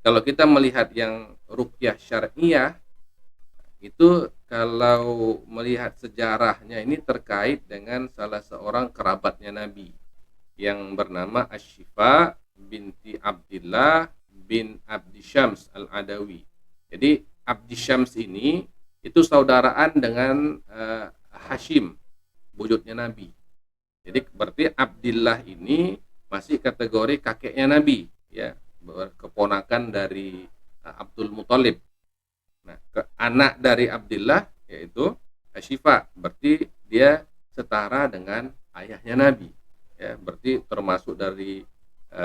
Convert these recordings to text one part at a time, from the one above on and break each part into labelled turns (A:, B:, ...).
A: Kalau kita melihat yang ruqyah syar'iyah, itu kalau melihat sejarahnya ini terkait dengan salah seorang kerabatnya Nabi yang bernama Asy-Syifa binti Abdillah bin Abdi Syams Al-Adawi. Jadi Abdi Syams ini itu saudaraan dengan Hashim, buyutnya Nabi. Jadi berarti Abdillah ini masih kategori kakeknya Nabi, ya, keponakan dari Abdul Muthalib. Nah, anak dari Abdillah yaitu Syifa, berarti dia setara dengan ayahnya Nabi. Ya, berarti termasuk dari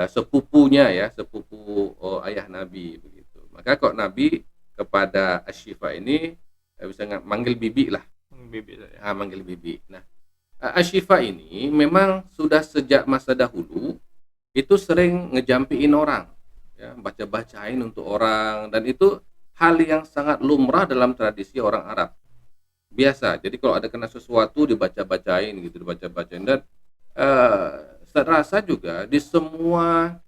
A: sepupunya, ya, sepupu ayah Nabi begitu. Maka kok Nabi kepada Asyifa ini bisa manggil bibi lah,
B: Bibi saya.
A: manggil bibi. Nah, Asyifa ini memang sudah sejak masa dahulu itu sering ngejampiin orang, ya, baca-bacain untuk orang, dan itu hal yang sangat lumrah dalam tradisi orang Arab. Biasa. Jadi kalau ada kena sesuatu dibaca-bacain gitu, dibaca-bacain, dan saya rasa juga di semua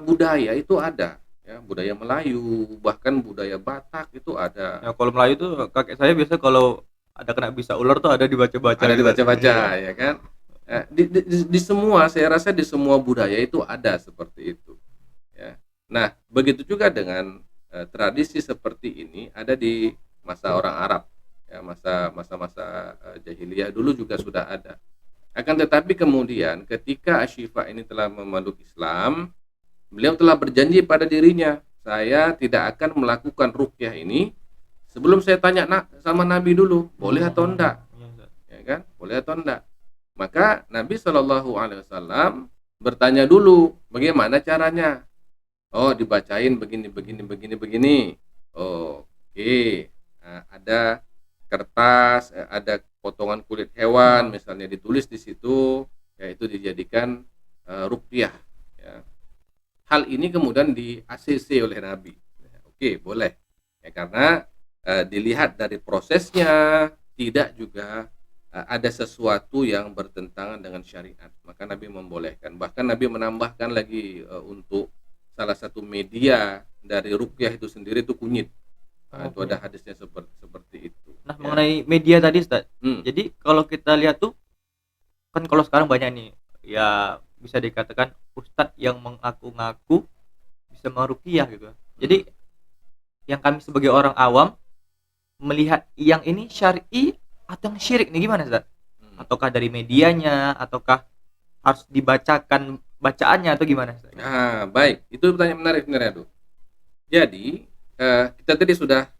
A: budaya itu ada, ya, budaya Melayu, bahkan budaya Batak itu ada.
B: Ya kalau Melayu tuh kakek saya biasa kalau ada kena bisa ular tuh ada dibaca-baca
A: Ada
B: gitu.
A: dibaca-baca,
B: Iya.
A: ya kan? Di semua, saya rasa di semua budaya itu ada seperti itu, ya. Nah, begitu juga dengan tradisi seperti ini ada di masa orang Arab, ya, masa-masa jahiliyah dulu juga sudah ada. Akan tetapi kemudian ketika Asyifa ini telah memeluk Islam, beliau telah berjanji pada dirinya, saya tidak akan melakukan ruqyah ini sebelum saya tanya sama Nabi dulu, boleh atau enggak,
B: Iya,
A: ya kan? Boleh atau enggak? Maka Nabi Shallallahu Alaihi Wasallam bertanya dulu, bagaimana caranya? Oh, dibacain begini begini begini begini. Oh, oke. Nah, ada kertas, ada potongan kulit hewan misalnya, ditulis di situ, yaitu dijadikan ruqyah, ya. Hal ini kemudian di ACC oleh Nabi. Oke, boleh. Ya, karena dilihat dari prosesnya tidak juga ada sesuatu yang bertentangan dengan syariat, maka Nabi membolehkan. Bahkan Nabi menambahkan lagi untuk salah satu media dari ruqyah itu sendiri itu kunyit. Nah, itu ada hadisnya seperti itu,
B: Nah,
A: ya.
B: mengenai media tadi, Ustaz.
A: Hmm.
B: Jadi kalau kita lihat tuh kan kalau sekarang banyak nih ya bisa dikatakan ustadz yang mengaku-ngaku bisa meruqyah gitu.
A: Hmm.
B: Jadi yang kami sebagai orang awam melihat yang ini syar'i atau yang syirik nih gimana, Ustaz?
A: Hmm.
B: Ataukah dari medianya ataukah harus dibacakan bacaannya atau gimana, Ustaz?
A: Nah, baik, itu pertanyaan menarik sebenarnya tuh. Jadi kita tadi sudah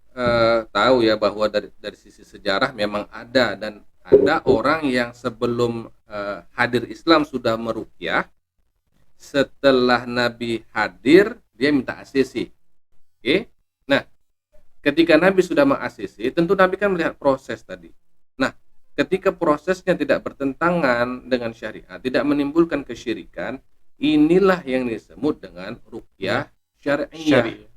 A: tahu ya bahwa dari sisi sejarah memang ada, dan ada orang yang sebelum hadir Islam sudah meruqyah, setelah Nabi hadir dia minta ACC. Oke. Nah, ketika Nabi sudah meng-ACC, tentu Nabi kan melihat proses tadi. Nah, ketika prosesnya tidak bertentangan dengan syariat, tidak menimbulkan kesyirikan, inilah yang disebut dengan ruqyah syariah.
B: Syar'i.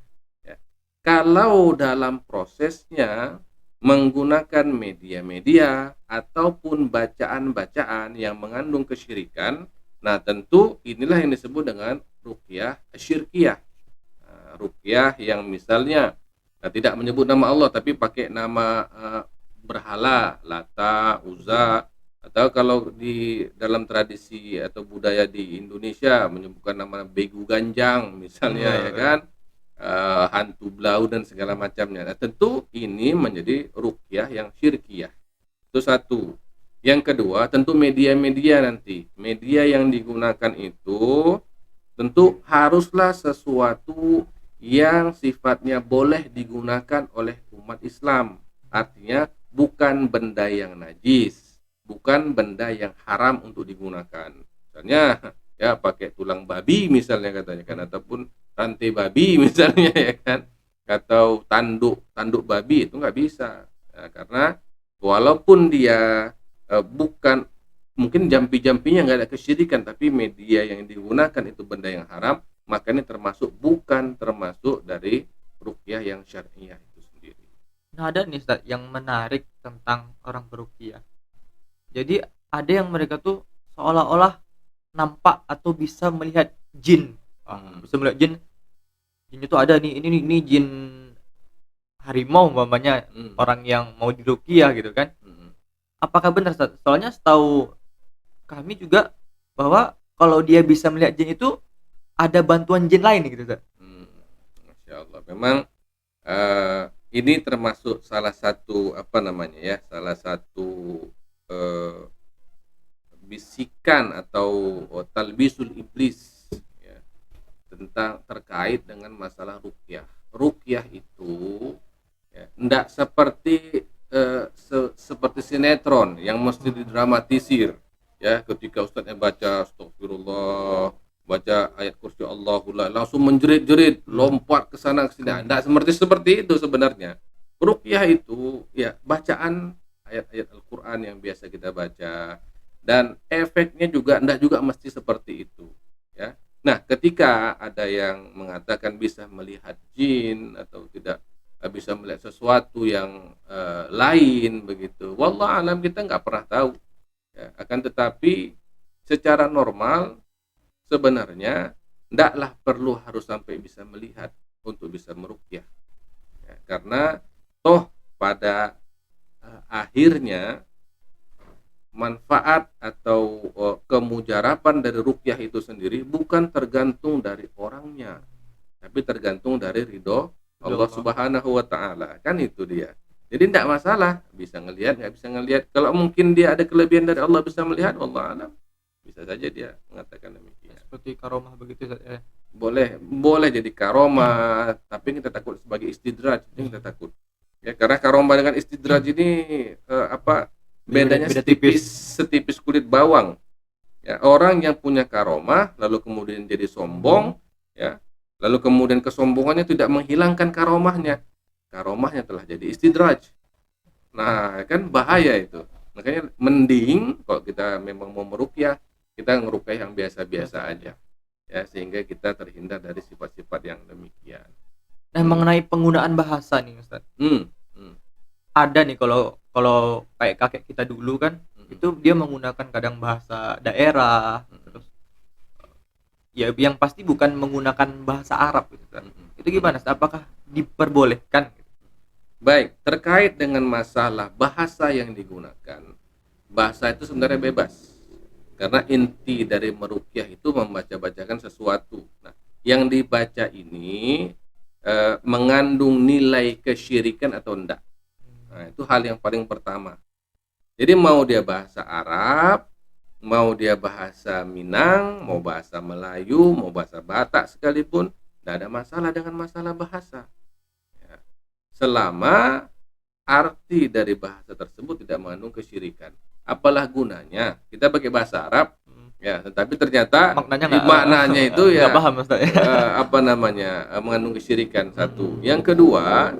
A: Ya. Kalau dalam prosesnya menggunakan media-media ataupun bacaan-bacaan yang mengandung kesyirikan, nah tentu inilah yang disebut dengan ruqyah syirkiyah. Nah, ruqyah yang misalnya tidak menyebut nama Allah tapi pakai nama berhala, Lata, Uzza, atau kalau di dalam tradisi atau budaya di Indonesia menyebutkan nama Begu Ganjang misalnya, ya kan, hantu blau dan segala macamnya. Nah, tentu ini menjadi ruqyah yang syirkiyah. Itu satu. Yang kedua, tentu media-media nanti. Media yang digunakan itu tentu haruslah sesuatu yang sifatnya boleh digunakan oleh umat Islam. Artinya bukan benda yang najis, bukan benda yang haram untuk digunakan. Misalnya ya pakai tulang babi misalnya katanya kan, ataupun rantai babi misalnya, ya kan, atau tanduk tanduk babi, itu nggak bisa. Ya, karena walaupun dia bukan, mungkin jampi-jampinya nggak ada kesyirikan, tapi media yang digunakan itu benda yang haram, maka ini bukan termasuk dari ruqyah yang syariah itu sendiri.
B: Nah, ada nih Ustaz yang menarik tentang orang beruqyah. Jadi ada yang mereka tuh seolah-olah nampak atau bisa melihat jin.
A: Hmm.
B: Bisa melihat jin. jin itu ada nih, ini jin harimau umpamanya,
A: Hmm,
B: orang yang mau diruqyah gitu kan.
A: hmm,
B: Apakah benar Ustaz? Soalnya setahu kami juga bahwa kalau dia bisa melihat jin itu ada bantuan jin lain gitu Ustaz.
A: hmm. Masya Allah. Memang eh, ini termasuk salah satu apa namanya ya, salah satu eh, bisikan atau talbisul iblis ya, tentang terkait dengan masalah rukyah. Rukyah itu ya, enggak seperti seperti sinetron yang mesti didramatisir ya, ketika ustadznya baca astagfirullah, baca ayat kursi Allahullah langsung menjerit-jerit lompat ke sana ke sini. Enggak seperti itu sebenarnya. Rukyah itu ya bacaan ayat-ayat Al-Qur'an yang biasa kita baca, dan efeknya juga enggak juga mesti seperti itu ya. Nah, ketika ada yang mengatakan bisa melihat jin atau tidak bisa melihat sesuatu yang lain begitu, wallah alam kita nggak pernah tahu ya. Akan tetapi secara normal sebenarnya ndaklah perlu harus sampai bisa melihat untuk bisa meruqyah ya, karena toh pada akhirnya manfaat atau kemujarapan dari ruqyah itu sendiri bukan tergantung dari orangnya, tapi tergantung dari ridho Allah Subhanahu wa taala. Kan itu dia. Jadi tidak masalah bisa ngelihat nggak bisa ngelihat. Kalau mungkin dia ada kelebihan dari Allah bisa melihat, Allah alam. Bisa saja dia mengatakan demikian.
B: Seperti karomah begitu Ustaz ya.
A: Boleh jadi karomah, tapi kita takut sebagai istidraj, itu kita takut. Ya, karena karomah dengan istidraj ini apa bedanya
B: Beda tipis.
A: setipis kulit bawang. Ya, orang yang punya karomah lalu kemudian jadi sombong ya, lalu kemudian kesombongannya tidak menghilangkan karomahnya, karomahnya telah jadi istidraj. Nah, kan bahaya itu. Makanya mending kalau kita memang mau meruqyah, kita ngeruqyah yang biasa-biasa aja ya, sehingga kita terhindar dari sifat-sifat yang demikian.
B: Nah, mengenai penggunaan bahasa nih Ustaz.
A: Hmm, hmm,
B: Ada nih kalau kalau kayak kakek kita dulu kan,
A: hmm,
B: itu dia menggunakan kadang bahasa daerah,
A: hmm,
B: terus ya yang pasti bukan menggunakan bahasa Arab gitu Ustaz. Itu gimana Ustaz? Apakah diperbolehkan?
A: Baik, terkait dengan masalah bahasa yang digunakan, bahasa itu sebenarnya bebas. Karena inti dari meruqyah itu membaca-bacakan sesuatu. Nah, yang dibaca ini mengandung nilai kesyirikan atau enggak. Nah, itu hal yang paling pertama. Jadi mau dia bahasa Arab, mau dia bahasa Minang, mau bahasa Melayu, mau bahasa Batak sekalipun, tidak ada masalah dengan masalah bahasa. Ya. Selama arti dari bahasa tersebut tidak mengandung kesyirikan. Apalah gunanya kita pakai bahasa Arab ya, tetapi ternyata maknanya itu ya
B: nggak paham Ustaz ya.
A: apa namanya mengandung kesyirikan. Satu. Yang kedua,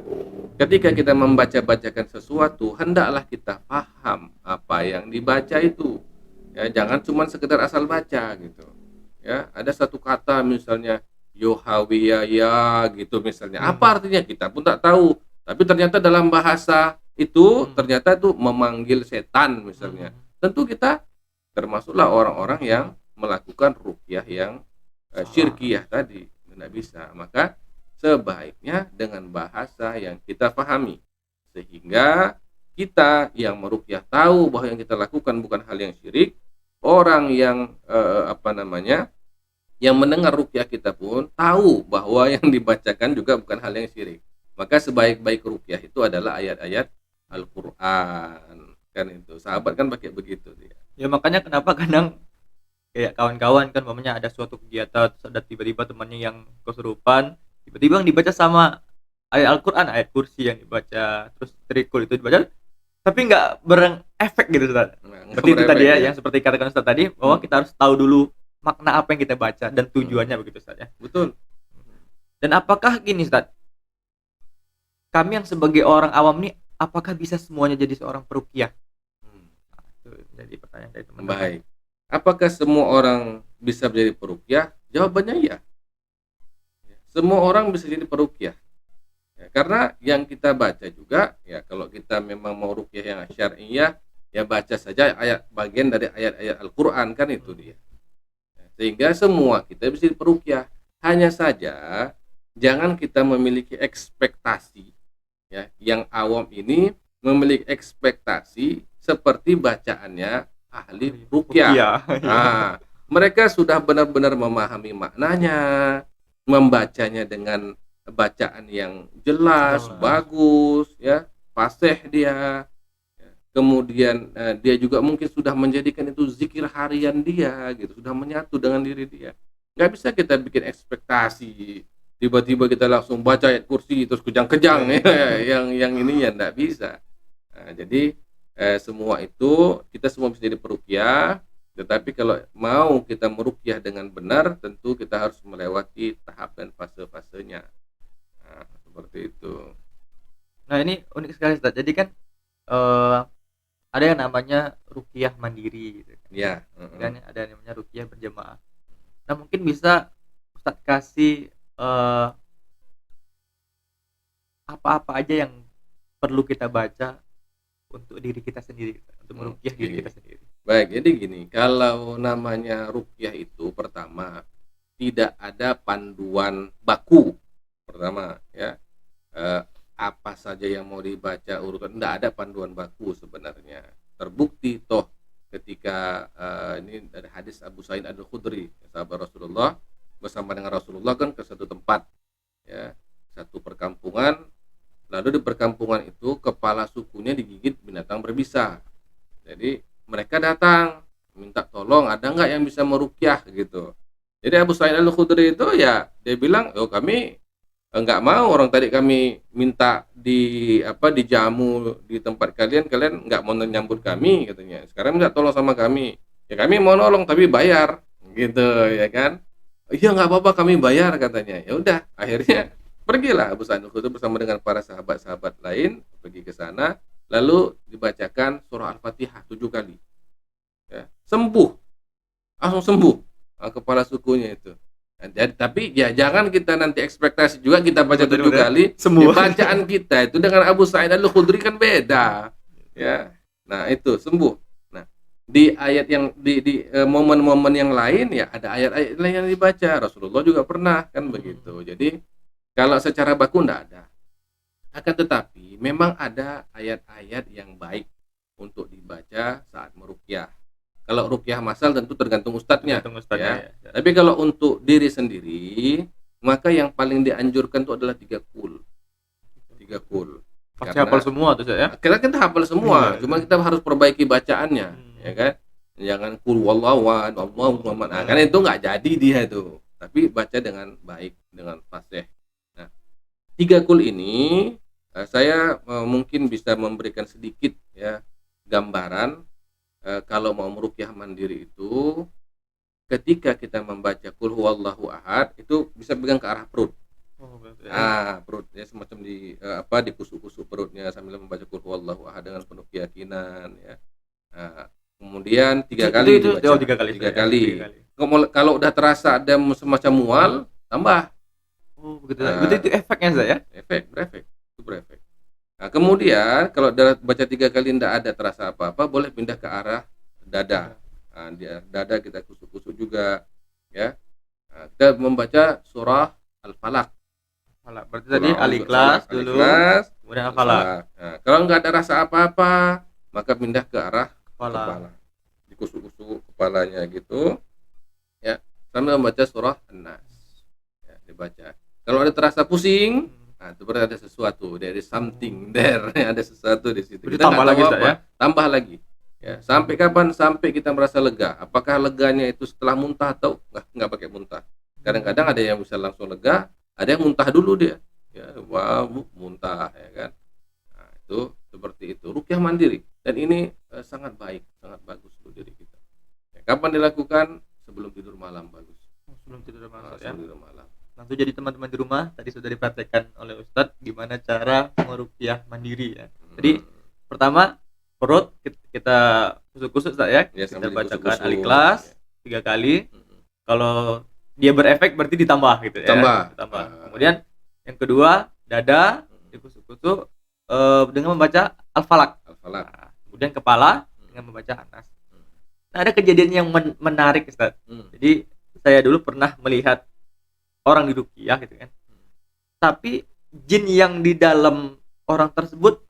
A: ketika kita membaca-bacakan sesuatu hendaklah kita paham apa yang dibaca itu. Ya, jangan cuma sekedar asal baca gitu. Ya, ada satu kata misalnya yohawiyah ya gitu misalnya. Apa artinya kita pun tak tahu. Tapi ternyata dalam bahasa itu ternyata itu memanggil setan misalnya. Tentu kita termasuklah orang-orang yang melakukan ruqyah yang syirkiyah tadi. Tidak bisa. Maka sebaiknya dengan bahasa yang kita pahami, sehingga kita yang meruqyah tahu bahwa yang kita lakukan bukan hal yang syirik. Orang yang apa namanya yang mendengar ruqyah kita pun tahu bahwa yang dibacakan juga bukan hal yang syirik. Maka sebaik-baik ruqyah itu adalah ayat-ayat Al-Qur'an. Kan itu. Sahabat kan pakai begitu dia.
B: Ya makanya kenapa kadang kayak kawan-kawan kan umpamanya ada suatu kegiatan terus ada tiba-tiba temannya yang kesurupan, tiba-tiba yang dibaca sama ayat Al-Qur'an, ayat kursi yang dibaca, terus trikul itu dibaca tapi nggak berefek gitu Ustaz. Berarti itu tadi ya, yang seperti katakan Ustaz tadi bahwa kita harus tahu dulu makna apa yang kita baca dan tujuannya begitu Ustaz ya.
A: Betul.
B: Dan apakah gini Ustaz, kami yang sebagai orang awam nih apakah bisa semuanya jadi seorang peruqyah? Itu jadi pertanyaan dari teman-teman.
A: Baik. Apakah semua orang bisa menjadi peruqyah? Jawabannya iya. Semua orang bisa jadi peruqyah. Ya, karena yang kita baca juga ya, kalau kita memang mau ruqyah yang syar'iyah ya baca saja ayat bagian dari ayat-ayat Al-Qur'an, kan itu dia. Ya, sehingga semua kita bisa jadi peruqyah. Hanya saja jangan kita memiliki ekspektasi, ya, yang awam ini memiliki ekspektasi seperti bacaannya ahli ruqyah.
B: Ruqyah.
A: Nah, mereka sudah benar-benar memahami maknanya, membacanya dengan bacaan yang jelas,
B: Jelas.
A: bagus, ya, fasih dia. Kemudian dia juga mungkin sudah menjadikan itu zikir harian dia gitu, sudah menyatu dengan diri dia. Nggak bisa kita bikin ekspektasi, tiba-tiba kita langsung baca ayat kursi terus kejang-kejang ya, yang ini ya nggak bisa. Nah, jadi semua itu kita semua bisa jadi peruqyah, tetapi kalau mau kita meruqyah dengan benar tentu kita harus melewati tahap dan fase-fasenya. Nah, seperti itu.
B: Nah, ini unik sekali Ustaz. Jadi kan eh, ada yang namanya ruqyah mandiri gitu kan.
A: Ya,
B: Dan ada yang namanya ruqyah berjamaah. Nah, mungkin bisa Ustaz kasih apa-apa aja yang perlu kita baca untuk diri kita sendiri, untuk meruqyah diri kita
A: Oke.
B: sendiri.
A: Baik, jadi gini, kalau namanya ruqyah itu pertama tidak ada panduan baku. Pertama ya, apa saja yang mau dibaca urutan enggak ada panduan baku sebenarnya. Terbukti toh ketika ini dari hadis Abu Sa'id Al-Khudri, sahabat Rasulullah bersama dengan Rasulullah kan ke satu tempat ya, satu perkampungan. Lalu di perkampungan itu kepala sukunya digigit binatang berbisa. Jadi mereka datang minta tolong, ada nggak yang bisa meruqyah gitu. Jadi Abu Sa'id Al-Khudri itu ya dia bilang, "Oh, kami nggak mau, orang tadi kami minta dijamu di tempat kalian, kalian nggak mau menyambut kami," katanya. "Sekarang minta tolong sama kami." "Ya kami mau nolong tapi bayar." Gitu ya kan. "Iya nggak apa-apa kami bayar," katanya. Ya udah, akhirnya pergilah Abu Sa'id Al-Khudri bersama dengan para sahabat-sahabat lain pergi ke sana, lalu dibacakan surah Al-Fatihah 7 kali. Ya, sembuh, langsung sembuh kepala sukunya itu. Tapi ya jangan kita nanti ekspektasi juga kita baca 7 kali,
B: Semua.
A: bacaan kita itu dengan Abu Sa'id Al-Khudri kan beda. Ya. Nah, itu sembuh. Nah, di ayat yang momen-momen yang lain ya ada ayat-ayat lain yang dibaca. Rasulullah juga pernah kan begitu. Jadi kalau secara baku enggak ada. Akan tetapi memang ada ayat-ayat yang baik untuk dibaca saat meruqyah. Kalau ruqyah massal tentu tergantung ustadznya,
B: Tergantung ustadznya
A: ya.
B: ya.
A: Tapi kalau untuk diri sendiri, maka yang paling dianjurkan itu adalah 3 qul. 3 qul.
B: Pasti
A: Karena
B: hafal semua tuh ya.
A: kita hafal semua,
B: Iya.
A: cuma kita harus perbaiki bacaannya, ya kan? Jangan qul wallahu ahad, Allahu samad. Nah, kan itu nggak jadi dia itu. Tapi baca dengan baik, dengan fasih. Nah, 3 qul ini saya mungkin bisa memberikan sedikit ya gambaran. Kalau mau meruqyah mandiri itu ketika kita membaca qul huwallahu ahad itu bisa pegang ke arah perut.
B: Oh, berarti
A: Perut ya semacam dikusuk-kusuk perutnya sambil membaca qul huwallahu ahad dengan penuh keyakinan ya. Kemudian 3 kali
B: itu
A: dibaca.
B: 3 kali.
A: 3 kali. Kalau udah terasa ada semacam mual, tambah.
B: Oh, begitu. Berarti itu efeknya ya?
A: Berefek. Itu berefek. Nah, kemudian kalau baca 3 kali tidak ada terasa apa-apa, boleh pindah ke arah dada. Nah, dada kita kusuk-kusuk juga, ya. Nah, kita membaca surah Al-Falaq.
B: Berarti tadi Al-Ikhlas dulu, kemudian Al-Falaq.
A: Nah, kalau nggak ada rasa apa-apa, maka pindah ke arah
B: Kepala.
A: Dikusuk-kusuk kepalanya gitu, ya. Sambil membaca surah An-Nas. Ya, dibaca. Kalau ada terasa pusing, nah, itu berarti ada sesuatu, dari something there, ada sesuatu di situ.
B: Berarti
A: Kita
B: tambah lagi
A: apa,
B: ya?
A: tambah lagi. Ya, sampai kapan? Sampai kita merasa lega. Apakah leganya itu setelah muntah atau nggak pakai muntah? Kadang-kadang ada yang bisa langsung lega, ada yang muntah dulu dia. Ya, muntah ya kan. Nah, itu seperti itu. Ruqyah mandiri dan ini sangat baik, sangat bagus untuk diri kita. Ya, kapan dilakukan? Sebelum tidur malam bagus.
B: Sebelum tidur malam ya.
A: Sebelum tidur malam.
B: Langsung jadi teman-teman di rumah tadi sudah dipraktekkan oleh Ustadz gimana cara meruqyah mandiri ya. Jadi pertama perut kita kusuk-kusuk Ustadz ya. Kita bacakan Al-Ikhlas 3 kali. Kalau dia berefek berarti ditambah gitu ya. Ditambah. Kemudian yang kedua dada dikusuk-kusuk dengan membaca Al-Falaq. Nah, kemudian kepala dengan membaca An-Nas. Nah, ada kejadian yang menarik Ustadz. Jadi saya dulu pernah melihat orang di ruqyah gitu kan. tapi jin yang di dalam orang tersebut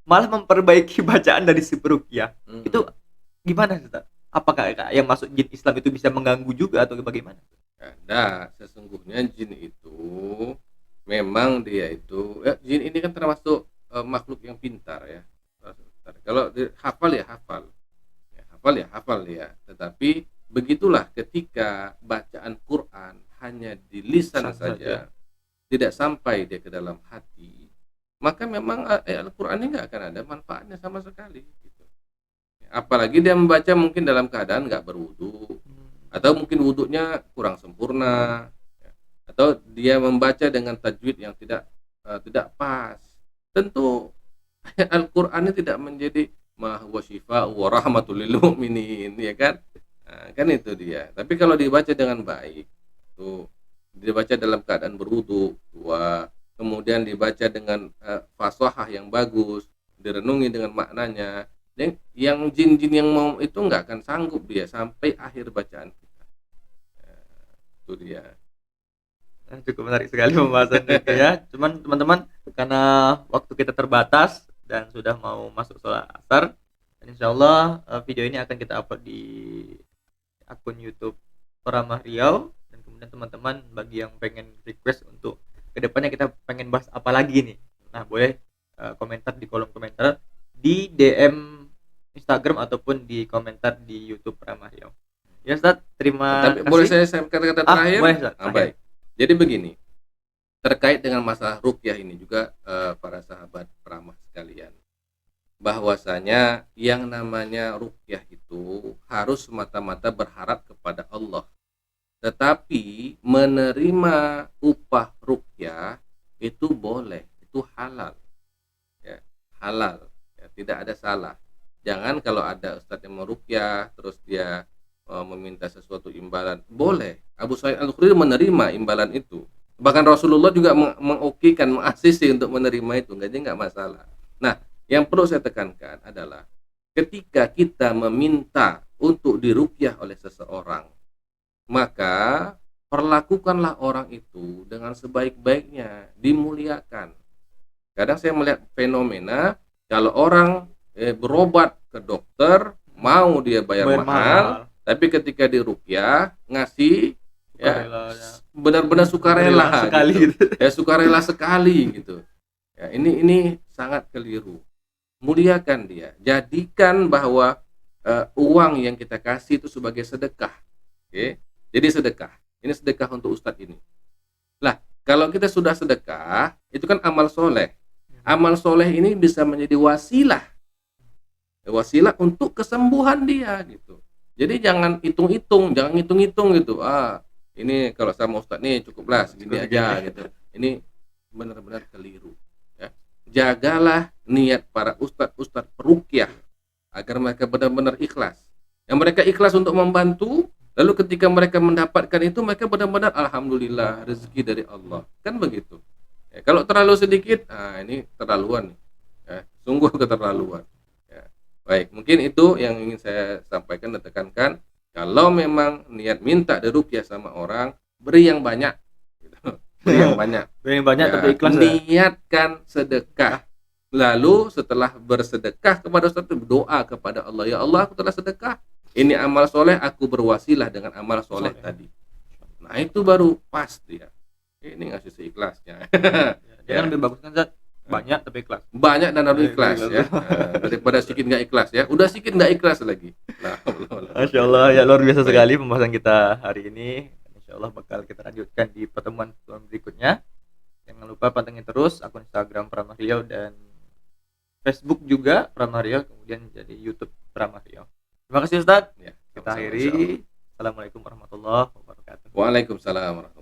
B: malah memperbaiki bacaan dari si peruqyah. Itu gimana Ustaz? Apakah yang masuk jin Islam itu bisa mengganggu juga atau bagaimana?
A: Ada, sesungguhnya jin itu memang dia itu jin ini kan termasuk makhluk yang pintar ya. Kalau hafal ya hafal. Hafal ya. Tetapi begitulah ketika bacaan Quran hanya di lisan saja, tidak sampai dia ke dalam hati, maka memang Al-Quran ini nggak akan ada manfaatnya sama sekali gitu. Apalagi dia membaca mungkin dalam keadaan nggak berwudu, atau mungkin wudhunya kurang sempurna, atau dia membaca dengan tajwid yang tidak pas. Tentu Al-Quran ini tidak menjadi ma huwa syifa'u wa rahmatul lil mu'minin, ya kan? Nah, kan itu dia. Tapi kalau dibaca dengan baik, tuh dibaca dalam keadaan berwudu, kemudian dibaca dengan fasahah yang bagus, direnungi dengan maknanya, yang jin-jin yang mau itu nggak akan sanggup dia sampai akhir bacaan kita. Itu dia.
B: Cukup menarik sekali pembahasan itu ya. Cuman teman-teman, karena waktu kita terbatas dan sudah mau masuk sholat asar, dan insyaallah video ini akan kita upload di akun YouTube Pramah Riau. Dan kemudian teman-teman bagi yang pengen request untuk kedepannya kita pengen bahas apa lagi nih, nah boleh komentar di kolom komentar, di DM Instagram ataupun di komentar di YouTube Pramah Riau. Ya Ustaz, terima kasih.
A: Boleh saya kata-kata terakhir?
B: Boleh Ustaz.
A: Baik. Jadi begini, terkait dengan masalah ruqyah ini juga para sahabat Pramah sekalian, bahwasanya yang namanya ruqyah itu harus semata-mata berharap kepada Allah. Tetapi menerima upah ruqyah itu boleh, itu halal. Ya, halal. Ya, tidak ada salah. Jangan kalau ada ustadz yang mau ruqyah terus dia meminta sesuatu imbalan, boleh. Abu Sa'id Al-Khudri menerima imbalan itu. Bahkan Rasulullah juga mengokikan, mengasisi untuk menerima itu, jadi nggak masalah. Nah, yang perlu saya tekankan adalah ketika kita meminta untuk diruqyah oleh seseorang, maka perlakukanlah orang itu dengan sebaik-baiknya, dimuliakan. Kadang saya melihat fenomena kalau orang berobat ke dokter, mau dia bayar mahal, tapi ketika diruqyah ngasih benar-benar sukarela sekali gitu. Sukarela sekali gitu. Ya, ini sangat keliru. Muliakan dia, jadikan bahwa uang yang kita kasih itu sebagai sedekah. Oke. Jadi sedekah. Ini sedekah untuk ustadz ini. Lah, kalau kita sudah sedekah, itu kan amal soleh. Amal soleh ini bisa menjadi wasilah untuk kesembuhan dia gitu. Jadi jangan hitung-hitung gitu. Ini kalau sama ustadz nih cukuplah segini aja gitu. Ini benar-benar keliru. Ya. Jagalah niat para ustadz peruqyah agar mereka benar-benar ikhlas. Yang mereka ikhlas untuk membantu, lalu ketika mereka mendapatkan itu mereka benar-benar alhamdulillah rezeki dari Allah. Kan begitu. Ya, kalau terlalu sedikit, ini terlaluan. Ya, sungguh keterlaluan. Baik, mungkin itu yang ingin saya sampaikan dan tekankan. Kalau memang niat minta diruqyah sama orang, beri yang banyak. Gitu. Beri yang banyak.
B: Beri yang banyak ya, tapi ikhlas.
A: Niatkan sedekah. Lalu setelah bersedekah kepada Ustaz, berdoa kepada Allah, ya Allah, aku telah sedekah. Ini amal soleh, aku berwasilah dengan amal soleh tadi. Nah itu baru pas dia. Ini ngasih seikhlasnya.
B: Jangan lebih bagus kan Zat? Banyak tapi ikhlas.
A: Banyak dan harus ikhlas ya. Daripada sedikit nggak ikhlas ya. Udah sedikit nggak ikhlas lagi.
B: Masya Allah, ya luar biasa sekali pembahasan kita hari ini. Insya Allah bakal kita lanjutkan di pertemuan berikutnya. Jangan lupa pantengin terus akun Instagram Pramah Riau dan Facebook juga Pramah Riau, kemudian jadi YouTube Pramah Riau. Terima kasih Ustaz. Ya, kita akhiri. Assalamualaikum warahmatullahi wabarakatuh.
A: Waalaikumsalam warahmatullahi wabarakatuh.